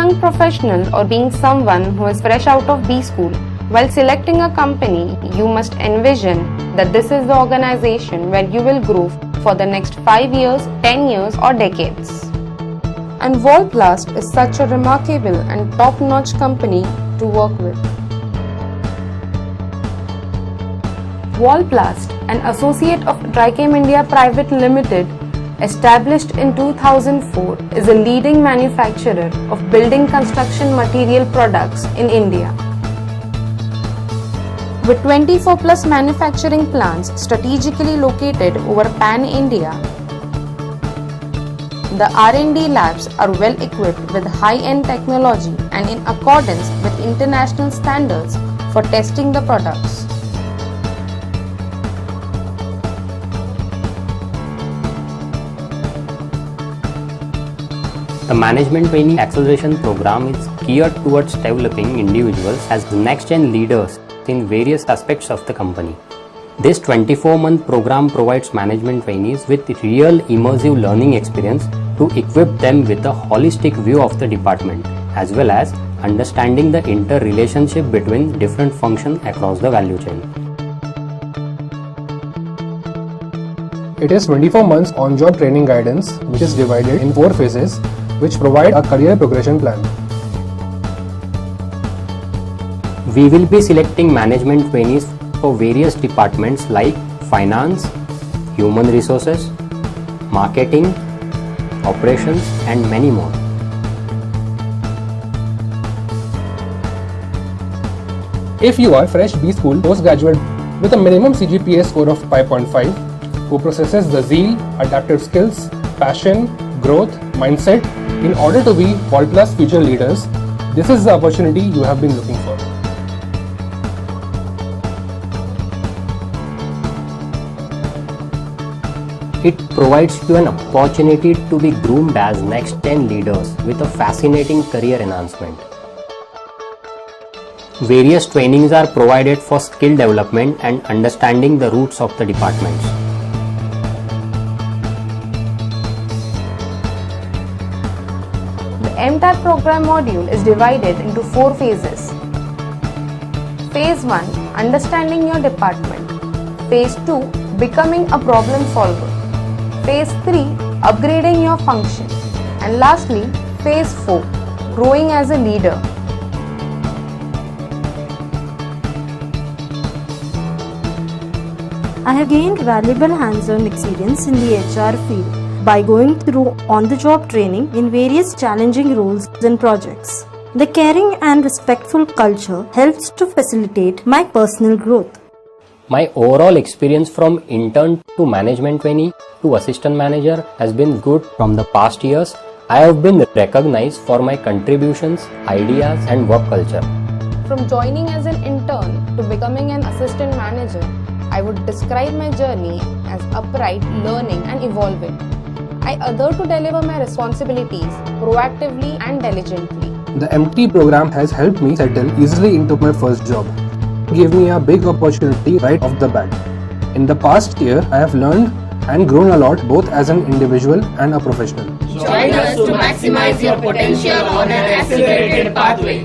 young professional or being someone who is fresh out of B school, while selecting a company, you must envision that this is the organization where you will grow for the next 5 years, 10 years or decades. And Walplast is such a remarkable and top-notch company to work with. Walplast, an associate of Trichem India Private Limited, established in 2004, is a leading manufacturer of building construction material products in India. With 24 plus manufacturing plants strategically located over pan-India, the R&D labs are well equipped with high-end technology and in accordance with international standards for testing the products. The Management Trainee Acceleration Program is geared towards developing individuals as the next-gen leaders in various aspects of the company. This 24-month program provides management trainees with real immersive learning experience to equip them with a holistic view of the department, as well as understanding the interrelationship between different functions across the value chain. It is 24 months on-job training guidance, which is divided in 4 phases, which provide a career progression plan. We will be selecting management trainees for various departments like finance, human resources, marketing, operations, and many more. If you are fresh B school postgraduate with a minimum CGPA score of 5.5, who possesses the zeal, adaptive skills, passion, growth, mindset in order to be Walplast future leaders, this is the opportunity you have been looking for. It provides you an opportunity to be groomed as next 10 leaders with a fascinating career enhancement. Various trainings are provided for skill development and understanding the roots of the departments. The MTAR program module is divided into 4 phases. Phase 1, understanding your department. Phase 2, becoming a problem solver. Phase 3, upgrading your function. And lastly, Phase 4, growing as a leader. I have gained valuable hands-on experience in the HR field by going through on-the-job training in various challenging roles and projects. The caring and respectful culture helps to facilitate my personal growth. My overall experience from intern to management trainee to assistant manager has been good. From the past years, I have been recognized for my contributions, ideas, and work culture. From joining as an intern to becoming an assistant manager, I would describe my journey as upright, learning and evolving. I adhere to deliver my responsibilities proactively and diligently. The MT program has helped me settle easily into my first job. It gave me a big opportunity right off the bat. In the past year, I have learned and grown a lot both as an individual and a professional. Join us to maximize your potential on an accelerated pathway.